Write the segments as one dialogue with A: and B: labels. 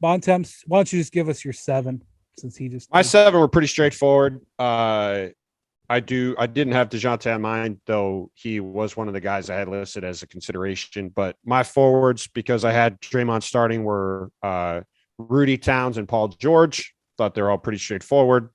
A: Bontemps, why don't you just give us your 7 since he just
B: my 7 were pretty straightforward. I didn't have DeJounte on mine, though he was one of the guys I had listed as a consideration. But my forwards, because I had Draymond starting, were Rudy, Towns, and Paul George. Thought they're all pretty straightforward.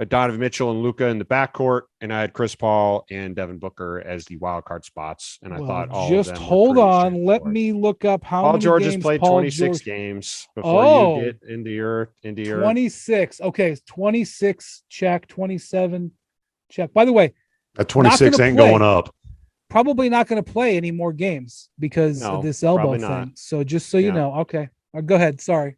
B: Donovan Mitchell and Luka in the backcourt, and I had Chris Paul and Devin Booker as the wild card spots. And I thought all
A: just
B: of them
A: hold on. Let me look up how
B: Paul
A: many
B: George
A: games
B: has played
A: Paul
B: 26
A: George...
B: games before you get into your
A: 26. Okay, 26 check, 27 check. By the way,
C: that 26 ain't going up.
A: Probably not going to play any more games because of this elbow thing. So just so you know, okay, go ahead. Sorry.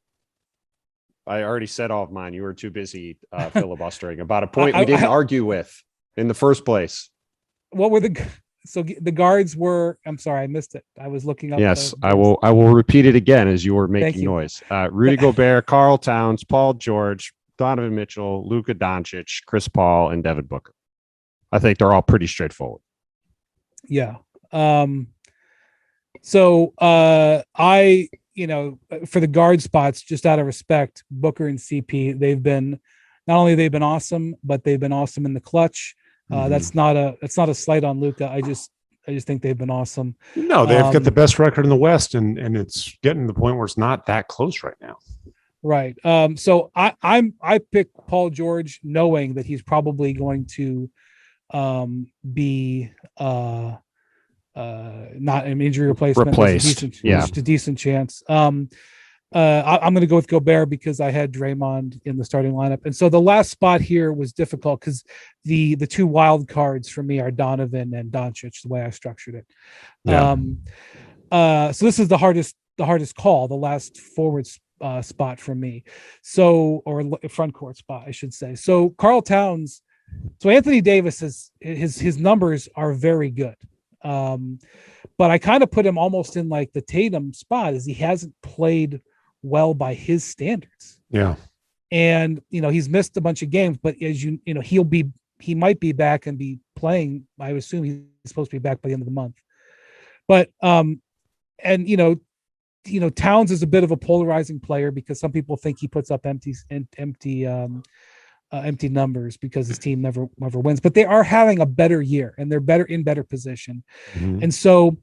B: I already said all of mine. You were too busy filibustering about a point we didn't argue with in the first place.
A: What were the guards were? I'm sorry, I missed it. I was looking up.
B: Yes, I will repeat it again as you were making noise. Rudy Gobert, Karl Towns, Paul George, Donovan Mitchell, Luka Doncic, Chris Paul, and Devin Booker. I think they're all pretty straightforward.
A: Yeah. So for the guard spots, just out of respect, Booker and CP, they've been awesome, but they've been awesome in the clutch. That's not a slight on Luka. I just think they've been awesome.
C: No, they've got the best record in the West, and it's getting to the point where it's not that close right now.
A: Right. So I picked Paul George knowing that he's probably going to be not an injury replacement.
B: Replaced.
A: A decent chance. I'm going to go with Gobert because I had Draymond in the starting lineup. And so the last spot here was difficult because the 2 wild cards for me are Donovan and Doncic, the way I structured it.
C: Yeah.
A: So this is the hardest call, the last forward spot for me. So, or front court spot, I should say. So Karl Towns, so Anthony Davis his numbers are very good. But I kind of put him almost in like the Tatum spot, as he hasn't played well by his standards.
C: Yeah.
A: And, he's missed a bunch of games, but as he might be back and be playing. I assume he's supposed to be back by the end of the month. But, Towns is a bit of a polarizing player because some people think he puts up empty numbers because his team never wins, but they are having a better year and they're in better position. Mm-hmm. And so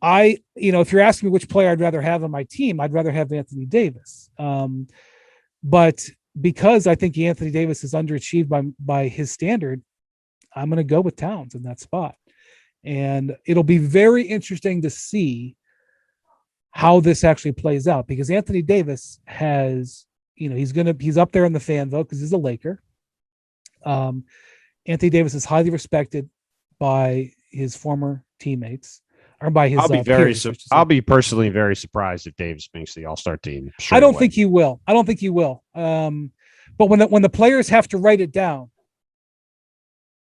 A: if you're asking me which player I'd rather have on my team, I'd rather have Anthony Davis. But because I think Anthony Davis is underachieved by his standard, I'm going to go with Towns in that spot. And it'll be very interesting to see how this actually plays out, because Anthony Davis has, he's up there in the fan vote because he's a Laker. Anthony Davis is highly respected by his former teammates, or by his.
B: I'll be personally very surprised if Davis makes the All-Star team.
A: I don't think he will. But when the players have to write it down,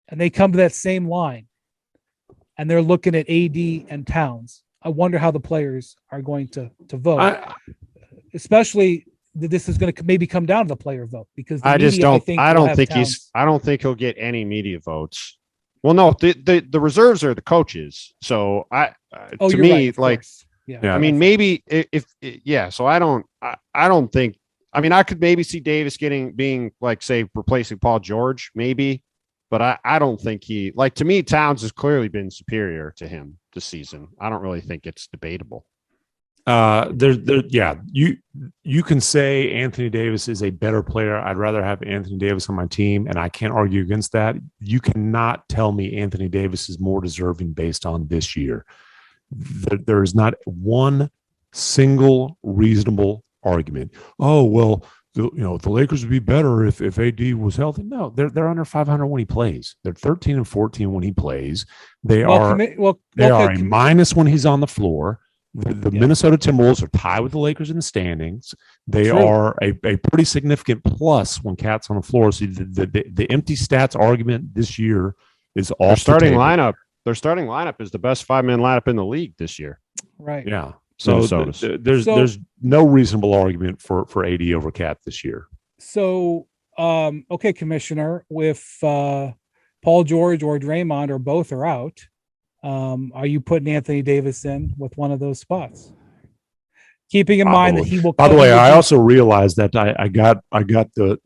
A: and they come to that same line, and they're looking at AD and Towns, I wonder how the players are going to vote, especially. This is going to maybe come down to the player vote because I
B: don't think he'll get any media votes. Well, no, the reserves are the coaches. So I mean, maybe so I don't think. I mean, I could maybe see Davis being like, say, replacing Paul George, maybe, but I don't think to me, Towns has clearly been superior to him this season. I don't really think it's debatable.
C: You can say Anthony Davis is a better player. I'd rather have Anthony Davis on my team, and I can't argue against that. You cannot tell me Anthony Davis is more deserving based on this year. There is not one single reasonable argument. Oh, well, the Lakers would be better if AD was healthy. No, they're under 500 when he plays. They're 13-14 when he plays. They are a minus when he's on the floor. The Minnesota Timberwolves are tied with the Lakers in the standings. They are a pretty significant plus when Cat's on the floor. So the empty stats argument this year is all
B: their starting lineup. Their starting lineup is the best 5-man lineup in the league this year.
A: Right.
C: Yeah. So there's no reasonable argument for AD over Cat this year.
A: So okay, Commissioner, if Paul George or Draymond or both are out, are you putting Anthony Davis in with one of those spots? keeping in mind that he will.
C: By the way, I also realized that I got the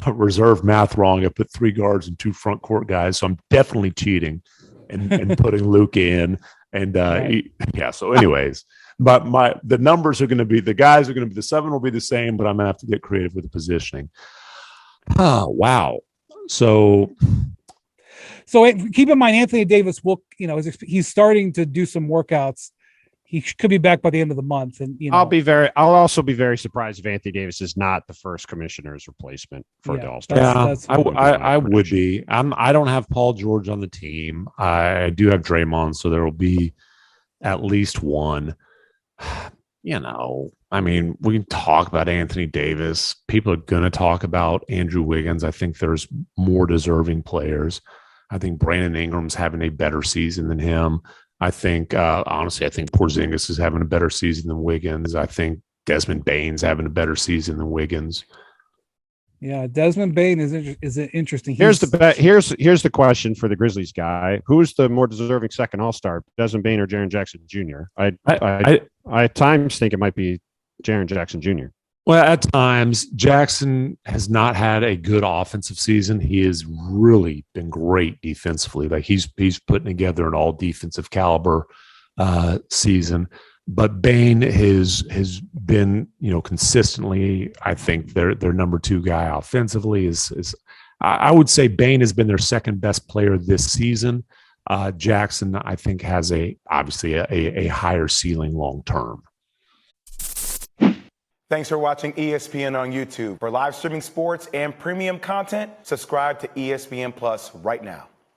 C: reserve math wrong. I put 3 guards and 2 front court guys, so I'm definitely cheating and putting Luke in. And
A: Right.
C: so anyways, but the numbers are going to be, the guys are going to be, the 7 will be the same, but I'm going to have to get creative with the positioning. Oh, wow. So
A: keep in mind, Anthony Davis will, he's starting to do some workouts. He could be back by the end of the month, and
B: I'll also be very surprised if Anthony Davis is not the first commissioner's replacement for the All-Star.
C: I would be. I don't have Paul George on the team. I do have Draymond, so there will be at least one. I mean, we can talk about Anthony Davis. People are going to talk about Andrew Wiggins. I think there's more deserving players. I think Brandon Ingram's having a better season than him. I think, honestly, I think Porzingis is having a better season than Wiggins. I think Desmond Bane's having a better season than Wiggins.
A: Yeah, Desmond Bane is interesting.
B: Here's the question for the Grizzlies guy: who's the more deserving second All-Star, Desmond Bane or Jaren Jackson Jr.? I at times think it might be Jaren Jackson Jr.
C: Well, at times, Jackson has not had a good offensive season. He has really been great defensively. Like he's putting together an all defensive caliber season. But Bane has been, consistently, I think their number 2 guy offensively is I would say Bane has been their second best player this season. Jackson, I think, has obviously a higher ceiling long term.
D: Thanks for watching ESPN on YouTube. For live streaming sports and premium content, subscribe to ESPN Plus right now.